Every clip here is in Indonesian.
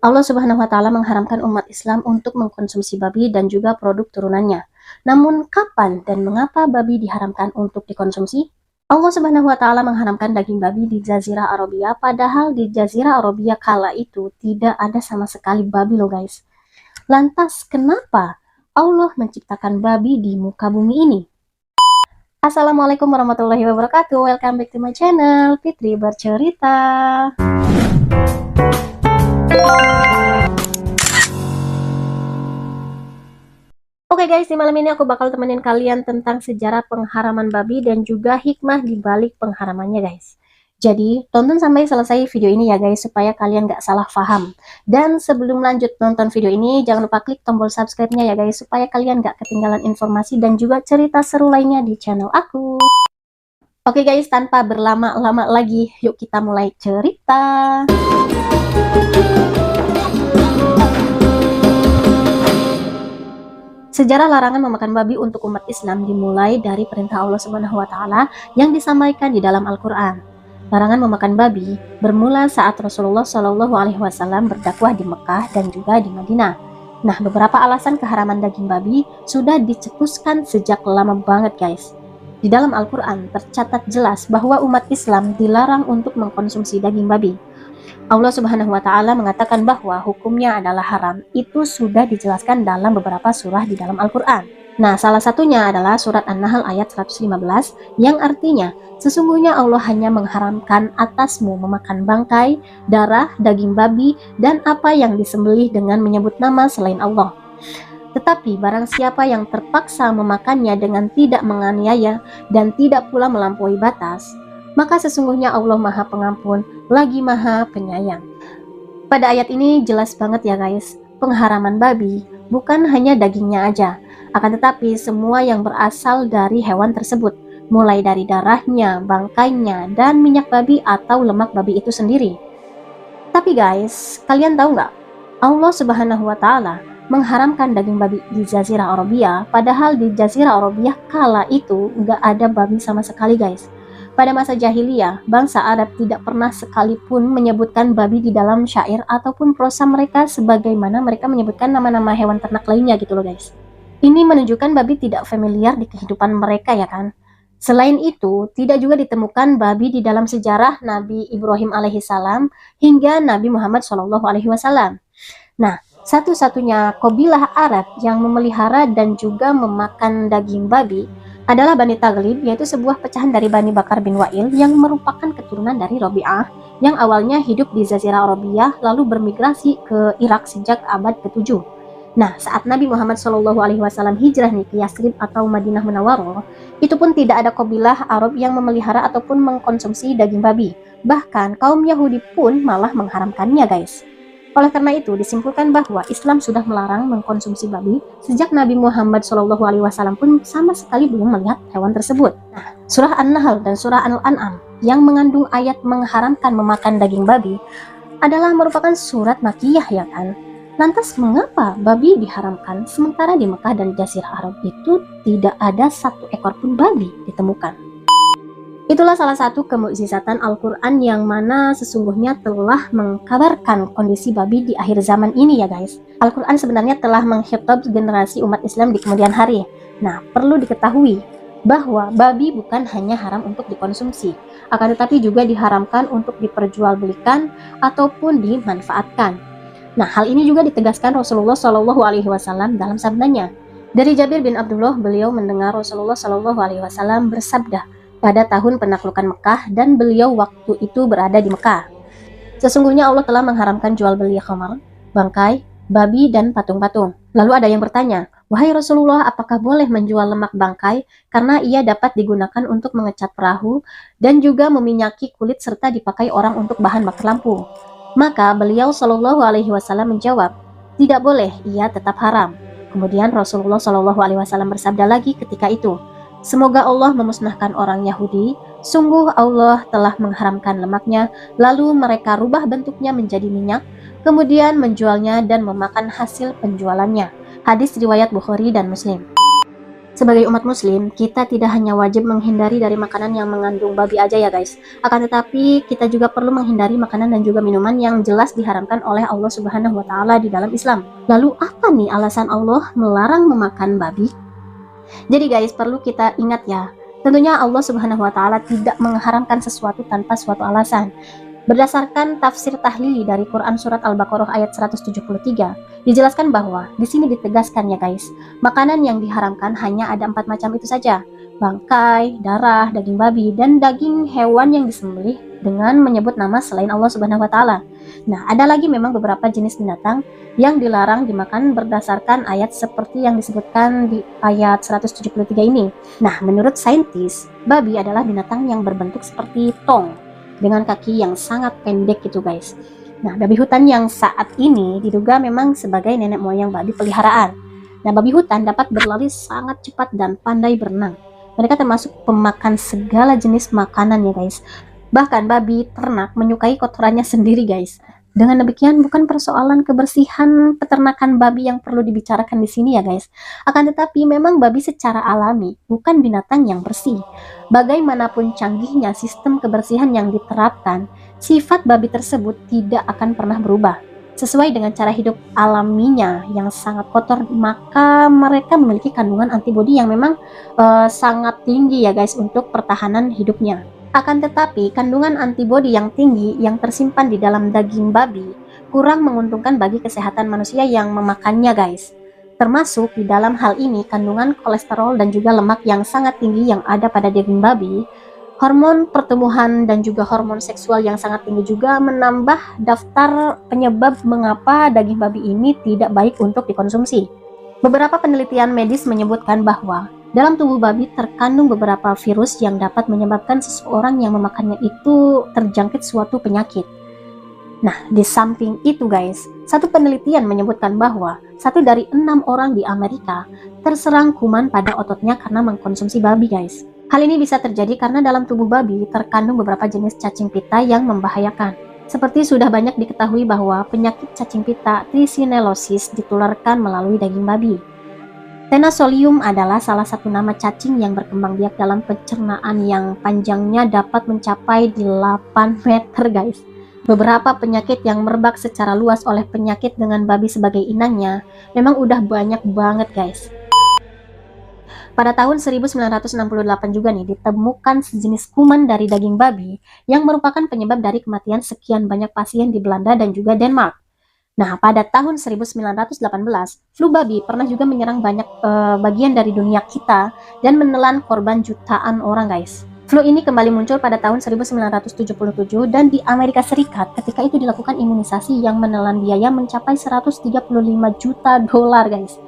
Allah Subhanahu wa Ta'ala mengharamkan umat Islam untuk mengkonsumsi babi dan juga produk turunannya. Namun, kapan dan mengapa babi diharamkan untuk dikonsumsi? Allah Subhanahu wa Ta'ala mengharamkan daging babi di Jazirah Arabia, padahal di Jazirah Arabia kala itu tidak ada sama sekali babi loh guys. Lantas, kenapa Allah menciptakan babi di muka bumi ini? Assalamualaikum warahmatullahi wabarakatuh. Welcome back to my channel, Fitri Bercerita. Oke guys, di malam ini aku bakal temenin kalian tentang sejarah pengharaman babi dan juga hikmah di balik pengharamannya guys. Jadi, tonton sampai selesai video ini ya guys, supaya kalian gak salah paham. Dan sebelum lanjut nonton video ini, jangan lupa klik tombol subscribe-nya ya guys, supaya kalian gak ketinggalan informasi dan juga cerita seru lainnya di channel aku. Oke guys, tanpa berlama-lama lagi, yuk kita mulai cerita. Sejarah larangan memakan babi untuk umat Islam dimulai dari perintah Allah Subhanahu wa Ta'ala yang disampaikan di dalam Al-Quran. Larangan memakan babi bermula saat Rasulullah Shallallahu Alaihi Wasallam berdakwah di Mekah dan juga di Madinah. Nah, beberapa alasan keharaman daging babi sudah dicetuskan sejak lama banget guys. Di dalam Al-Quran tercatat jelas bahwa umat Islam dilarang untuk mengkonsumsi daging babi. Allah Subhanahu wa Ta'ala mengatakan bahwa hukumnya adalah haram. Itu sudah dijelaskan dalam beberapa surah di dalam Al-Quran. Nah, salah satunya adalah surat An-Nahl ayat 115 yang artinya, sesungguhnya Allah hanya mengharamkan atasmu memakan bangkai, darah, daging babi, dan apa yang disembelih dengan menyebut nama selain Allah. Tetapi barang siapa yang terpaksa memakannya dengan tidak menganiaya dan tidak pula melampaui batas, maka sesungguhnya Allah Maha Pengampun lagi Maha Penyayang. Pada ayat ini jelas banget ya guys, pengharaman babi bukan hanya dagingnya aja, akan tetapi semua yang berasal dari hewan tersebut, mulai dari darahnya, bangkainya, dan minyak babi atau lemak babi itu sendiri. Tapi guys, kalian tahu nggak? Allah Subhanahu wa Ta'ala mengharamkan daging babi di Jazirah Arabia, padahal di Jazirah Arabia kala itu nggak ada babi sama sekali guys. Pada masa jahiliyah, bangsa Arab tidak pernah sekalipun menyebutkan babi di dalam syair ataupun prosa mereka sebagaimana mereka menyebutkan nama-nama hewan ternak lainnya gitu loh guys. Ini menunjukkan babi tidak familiar di kehidupan mereka ya kan. Selain itu, tidak juga ditemukan babi di dalam sejarah Nabi Ibrahim alaihissalam hingga Nabi Muhammad SAW. Nah, satu-satunya kabilah Arab yang memelihara dan juga memakan daging babi adalah Bani Taghlib, yaitu sebuah pecahan dari Bani Bakar bin Wa'il yang merupakan keturunan dari Robi'ah yang awalnya hidup di Jazirah Arabia lalu bermigrasi ke Irak sejak abad ke-7. Nah, saat Nabi Muhammad SAW hijrah nih ke Yasrib atau Madinah Munawwaroh, itu pun tidak ada kabilah Arab yang memelihara ataupun mengkonsumsi daging babi. Bahkan kaum Yahudi pun malah mengharamkannya guys. Oleh karena itu, disimpulkan bahwa Islam sudah melarang mengkonsumsi babi sejak Nabi Muhammad SAW pun sama sekali belum melihat hewan tersebut. Nah, surah An-Nahl dan surah Al-An'am yang mengandung ayat mengharamkan memakan daging babi adalah merupakan surat Makkiyah ya kan? Lantas mengapa babi diharamkan sementara di Mekah dan Jazirah Arab itu tidak ada satu ekor pun babi ditemukan? Itulah salah satu kemukjizatan Al-Quran yang mana sesungguhnya telah mengkabarkan kondisi babi di akhir zaman ini ya guys. Al-Quran sebenarnya telah menghitab generasi umat Islam di kemudian hari. Nah, perlu diketahui bahwa babi bukan hanya haram untuk dikonsumsi, akan tetapi juga diharamkan untuk diperjualbelikan ataupun dimanfaatkan. Nah, hal ini juga ditegaskan Rasulullah Shallallahu Alaihi Wasallam dalam sabdanya. Dari Jabir bin Abdullah, beliau mendengar Rasulullah Shallallahu Alaihi Wasallam bersabda pada tahun penaklukan Mekah dan beliau waktu itu berada di Mekah. Sesungguhnya Allah telah mengharamkan jual beli khamar, bangkai, babi, dan patung-patung. Lalu ada yang bertanya, wahai Rasulullah, apakah boleh menjual lemak bangkai karena ia dapat digunakan untuk mengecat perahu dan juga meminyaki kulit serta dipakai orang untuk bahan bakar lampu? Maka beliau Shallallahu Alaihi Wasallam menjawab, tidak boleh, ia tetap haram. Kemudian Rasulullah Shallallahu Alaihi Wasallam bersabda lagi ketika itu, semoga Allah memusnahkan orang Yahudi, sungguh Allah telah mengharamkan lemaknya, lalu mereka rubah bentuknya menjadi minyak, kemudian menjualnya dan memakan hasil penjualannya. Hadis riwayat Bukhari dan Muslim. Sebagai umat muslim, kita tidak hanya wajib menghindari dari makanan yang mengandung babi aja ya guys. Akan tetapi, kita juga perlu menghindari makanan dan juga minuman yang jelas diharamkan oleh Allah Subhanahu wa taala di dalam Islam. Lalu apa nih alasan Allah melarang memakan babi? Jadi guys, perlu kita ingat ya. Tentunya Allah Subhanahu wa taala tidak mengharamkan sesuatu tanpa suatu alasan. Berdasarkan tafsir tahlili dari Quran surat Al-Baqarah ayat 173, dijelaskan bahwa di sini ditegaskan ya guys, makanan yang diharamkan hanya ada 4 macam itu saja: bangkai, darah, daging babi, dan daging hewan yang disembelih dengan menyebut nama selain Allah Subhanahu wa taala. Nah, ada lagi memang beberapa jenis binatang yang dilarang dimakan berdasarkan ayat seperti yang disebutkan di ayat 173 ini. Nah, menurut saintis, babi adalah binatang yang berbentuk seperti tong dengan kaki yang sangat pendek gitu guys. Nah, babi hutan yang saat ini diduga memang sebagai nenek moyang babi peliharaan. Nah, babi hutan dapat berlari sangat cepat dan pandai berenang. Mereka termasuk pemakan segala jenis makanan ya guys. Bahkan babi ternak menyukai kotorannya sendiri guys. Dengan demikian, bukan persoalan kebersihan peternakan babi yang perlu dibicarakan di sini ya guys. Akan tetapi memang babi secara alami bukan binatang yang bersih. Bagaimanapun canggihnya sistem kebersihan yang diterapkan, sifat babi tersebut tidak akan pernah berubah. Sesuai dengan cara hidup alaminya yang sangat kotor, maka mereka memiliki kandungan antibodi yang memang sangat tinggi ya guys untuk pertahanan hidupnya. Akan tetapi, kandungan antibodi yang tinggi yang tersimpan di dalam daging babi kurang menguntungkan bagi kesehatan manusia yang memakannya guys. Termasuk di dalam hal ini kandungan kolesterol dan juga lemak yang sangat tinggi yang ada pada daging babi, hormon pertumbuhan dan juga hormon seksual yang sangat tinggi juga menambah daftar penyebab mengapa daging babi ini tidak baik untuk dikonsumsi. Beberapa penelitian medis menyebutkan bahwa dalam tubuh babi terkandung beberapa virus yang dapat menyebabkan seseorang yang memakannya itu terjangkit suatu penyakit. Nah, di samping itu guys, satu penelitian menyebutkan bahwa 1 dari 6 orang di Amerika terserang kuman pada ototnya karena mengkonsumsi babi guys. Hal ini bisa terjadi karena dalam tubuh babi terkandung beberapa jenis cacing pita yang membahayakan. Seperti sudah banyak diketahui bahwa penyakit cacing pita Trichinellosis ditularkan melalui daging babi. Tenasolium adalah salah satu nama cacing yang berkembang biak dalam pencernaan yang panjangnya dapat mencapai 8 meter guys. Beberapa penyakit yang merebak secara luas oleh penyakit dengan babi sebagai inangnya memang udah banyak banget guys. Pada tahun 1968 juga nih ditemukan sejenis kuman dari daging babi yang merupakan penyebab dari kematian sekian banyak pasien di Belanda dan juga Denmark. Nah, pada tahun 1918, flu babi pernah juga menyerang banyak bagian dari dunia kita dan menelan korban jutaan orang guys. Flu ini kembali muncul pada tahun 1977 dan di Amerika Serikat ketika itu dilakukan imunisasi yang menelan biaya mencapai 135 juta dolar guys.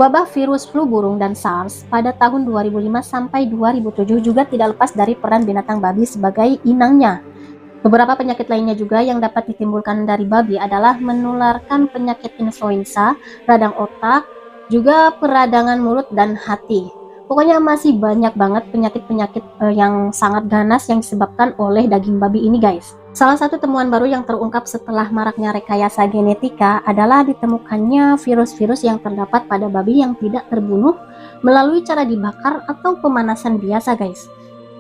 Wabah virus flu burung dan SARS pada tahun 2005 sampai 2007 juga tidak lepas dari peran binatang babi sebagai inangnya. Beberapa penyakit lainnya juga yang dapat ditimbulkan dari babi adalah menularkan penyakit influenza, radang otak, juga peradangan mulut dan hati. Pokoknya masih banyak banget penyakit-penyakit yang sangat ganas yang disebabkan oleh daging babi ini guys. Salah satu temuan baru yang terungkap setelah maraknya rekayasa genetika adalah ditemukannya virus-virus yang terdapat pada babi yang tidak terbunuh melalui cara dibakar atau pemanasan biasa guys.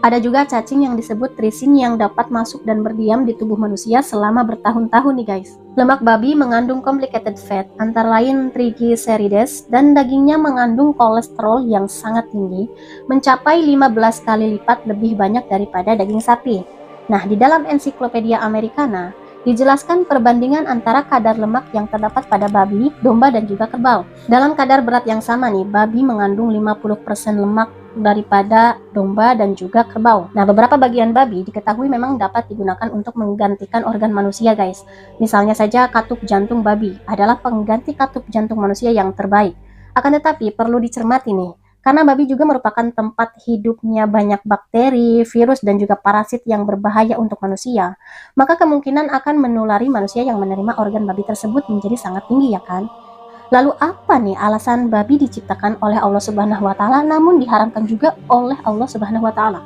Ada juga cacing yang disebut trisin yang dapat masuk dan berdiam di tubuh manusia selama bertahun-tahun nih guys. Lemak babi mengandung complicated fat antara lain triglycerides dan dagingnya mengandung kolesterol yang sangat tinggi, mencapai 15 kali lipat lebih banyak daripada daging sapi. Nah, di dalam ensiklopedia Americana dijelaskan perbandingan antara kadar lemak yang terdapat pada babi, domba, dan juga kerbau. Dalam kadar berat yang sama nih, babi mengandung 50% lemak daripada domba dan juga kerbau. Nah, beberapa bagian babi diketahui memang dapat digunakan untuk menggantikan organ manusia guys. Misalnya saja katup jantung babi adalah pengganti katup jantung manusia yang terbaik. Akan tetapi perlu dicermati nih, karena babi juga merupakan tempat hidupnya banyak bakteri, virus, dan juga parasit yang berbahaya untuk manusia, maka kemungkinan akan menulari manusia yang menerima organ babi tersebut menjadi sangat tinggi ya kan? Lalu apa nih alasan babi diciptakan oleh Allah Subhanahu wa taala namun diharamkan juga oleh Allah Subhanahu wa taala?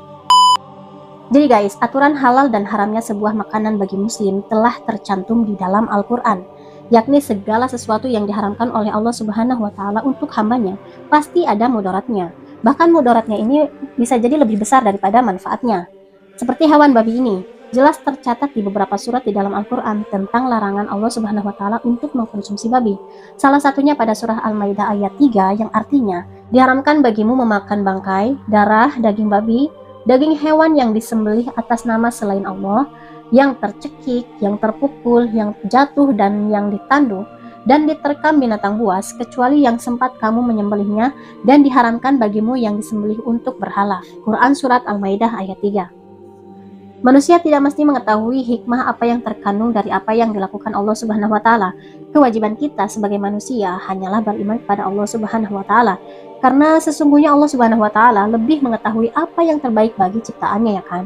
Jadi guys, aturan halal dan haramnya sebuah makanan bagi muslim telah tercantum di dalam Al-Qur'an, yakni segala sesuatu yang diharamkan oleh Allah Subhanahu wa taala untuk hambanya pasti ada mudaratnya. Bahkan mudaratnya ini bisa jadi lebih besar daripada manfaatnya. Seperti hewan babi ini, jelas tercatat di beberapa surat di dalam Al-Quran tentang larangan Allah Subhanahu wa Ta'ala untuk mengkonsumsi babi. Salah satunya pada surah Al-Maidah ayat 3 yang artinya, diharamkan bagimu memakan bangkai, darah, daging babi, daging hewan yang disembelih atas nama selain Allah, yang tercekik, yang terpukul, yang jatuh, dan yang ditandu, dan diterkam binatang buas, kecuali yang sempat kamu menyembelihnya, dan diharamkan bagimu yang disembelih untuk berhala. Quran Surat Al-Maidah ayat 3. Manusia tidak mesti mengetahui hikmah apa yang terkandung dari apa yang dilakukan Allah Subhanahu wa Ta'ala. Kewajiban kita sebagai manusia hanyalah beriman kepada Allah Subhanahu wa Ta'ala, karena sesungguhnya Allah Subhanahu wa Ta'ala lebih mengetahui apa yang terbaik bagi ciptaannya, ya kan?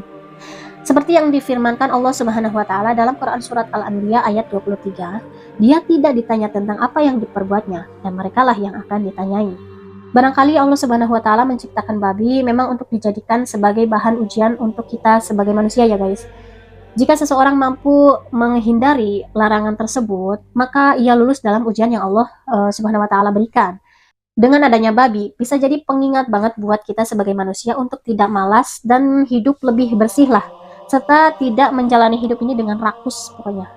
Seperti yang difirmankan Allah Subhanahu wa Ta'ala dalam Quran Surat Al-Anbiya ayat 23, Dia tidak ditanya tentang apa yang diperbuatnya, dan merekalah yang akan ditanyai. Barangkali Allah Subhanahu wa Ta'ala menciptakan babi memang untuk dijadikan sebagai bahan ujian untuk kita sebagai manusia, ya guys. Jika seseorang mampu menghindari larangan tersebut, maka ia lulus dalam ujian yang Allah Subhanahu wa Ta'ala berikan. Dengan adanya babi, bisa jadi pengingat banget buat kita sebagai manusia untuk tidak malas dan hidup lebih bersih lah, serta tidak menjalani hidup ini dengan rakus pokoknya.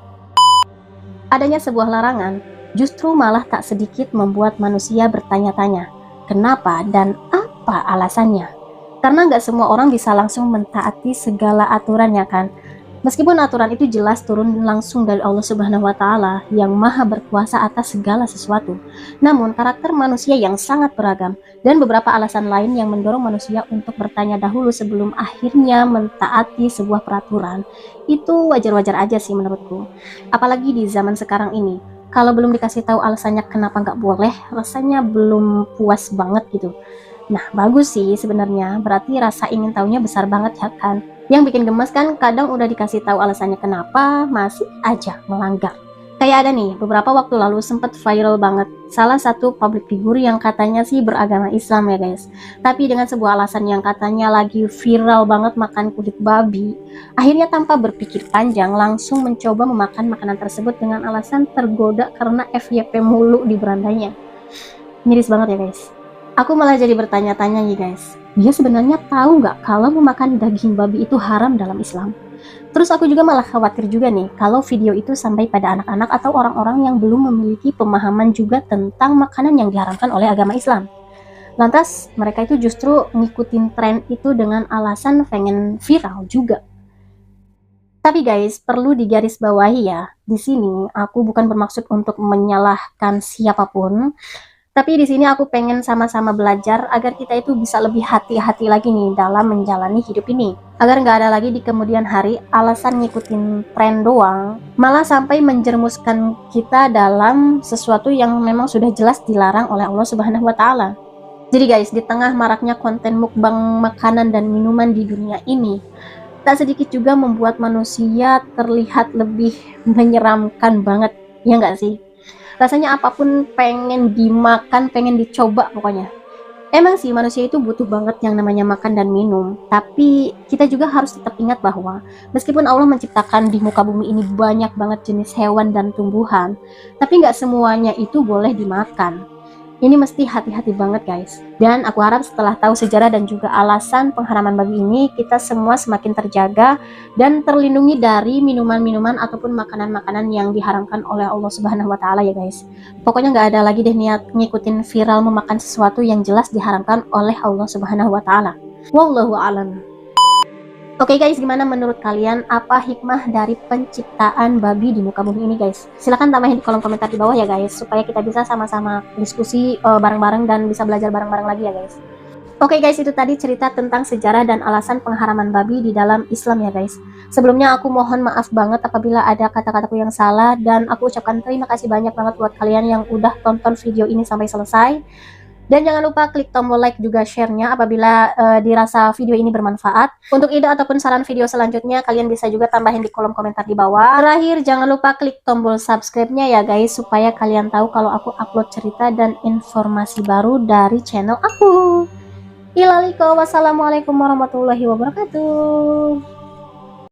Adanya sebuah larangan justru malah tak sedikit membuat manusia bertanya-tanya, kenapa dan apa alasannya? Karena nggak semua orang bisa langsung mentaati segala aturan, ya kan? Meskipun aturan itu jelas turun langsung dari Allah Subhanahu wa Ta'ala yang maha berkuasa atas segala sesuatu, namun karakter manusia yang sangat beragam dan beberapa alasan lain yang mendorong manusia untuk bertanya dahulu sebelum akhirnya mentaati sebuah peraturan, itu wajar-wajar aja sih menurutku. Apalagi di zaman sekarang ini, kalau belum dikasih tahu alasannya kenapa nggak boleh, rasanya belum puas banget gitu. Nah, bagus sih sebenarnya, berarti rasa ingin tahunya besar banget, ya kan? Yang bikin gemes kan kadang udah dikasih tahu alasannya kenapa masih aja melanggar. Kayak ada nih, beberapa waktu lalu sempat viral banget salah satu public figure yang katanya sih beragama Islam, ya guys. Tapi dengan sebuah alasan yang katanya lagi viral banget makan kulit babi, akhirnya tanpa berpikir panjang langsung mencoba memakan makanan tersebut dengan alasan tergoda karena FYP mulu di berandanya. Miris banget ya guys. Aku malah jadi bertanya-tanya nih guys, dia sebenarnya tahu nggak kalau memakan daging babi itu haram dalam Islam? Terus aku juga malah khawatir juga nih kalau video itu sampai pada anak-anak atau orang-orang yang belum memiliki pemahaman juga tentang makanan yang diharamkan oleh agama Islam. Lantas mereka itu justru ngikutin tren itu dengan alasan pengen viral juga. Tapi guys, perlu digarisbawahi ya, di sini aku bukan bermaksud untuk menyalahkan siapapun. Tapi di sini aku pengen sama-sama belajar agar kita itu bisa lebih hati-hati lagi nih dalam menjalani hidup ini. Agar nggak ada lagi di kemudian hari alasan ngikutin tren doang, malah sampai menjermuskan kita dalam sesuatu yang memang sudah jelas dilarang oleh Allah Subhanahu wa Ta'ala. Jadi guys, di tengah maraknya konten mukbang makanan dan minuman di dunia ini, tak sedikit juga membuat manusia terlihat lebih menyeramkan banget, ya nggak sih? Rasanya apapun pengen dimakan, pengen dicoba pokoknya. Emang sih manusia itu butuh banget yang namanya makan dan minum, tapi kita juga harus tetap ingat bahwa meskipun Allah menciptakan di muka bumi ini banyak banget jenis hewan dan tumbuhan, tapi nggak semuanya itu boleh dimakan. Ini mesti hati-hati banget guys. Dan aku harap setelah tahu sejarah dan juga alasan pengharaman babi ini, kita semua semakin terjaga dan terlindungi dari minuman-minuman ataupun makanan-makanan yang diharamkan oleh Allah Subhanahu wa Ta'ala ya guys. Pokoknya nggak ada lagi deh niat ngikutin viral memakan sesuatu yang jelas diharamkan oleh Allah Subhanahu wa Ta'ala. Wallahu a'lam. Oke guys, gimana menurut kalian apa hikmah dari penciptaan babi di muka bumi ini guys? Silahkan tambahin di kolom komentar di bawah ya guys, supaya kita bisa sama-sama diskusi bareng-bareng dan bisa belajar bareng-bareng lagi ya guys. Oke guys, itu tadi cerita tentang sejarah dan alasan pengharaman babi di dalam Islam ya guys. Sebelumnya aku mohon maaf banget apabila ada kata-kataku yang salah, dan aku ucapkan terima kasih banyak banget buat kalian yang udah tonton video ini sampai selesai. Dan jangan lupa klik tombol like juga share-nya apabila dirasa video ini bermanfaat. Untuk ide ataupun saran video selanjutnya kalian bisa juga tambahin di kolom komentar di bawah. Terakhir jangan lupa klik tombol subscribe-nya ya guys, supaya kalian tahu kalau aku upload cerita dan informasi baru dari channel aku. Ilaliko, wassalamualaikum warahmatullahi wabarakatuh.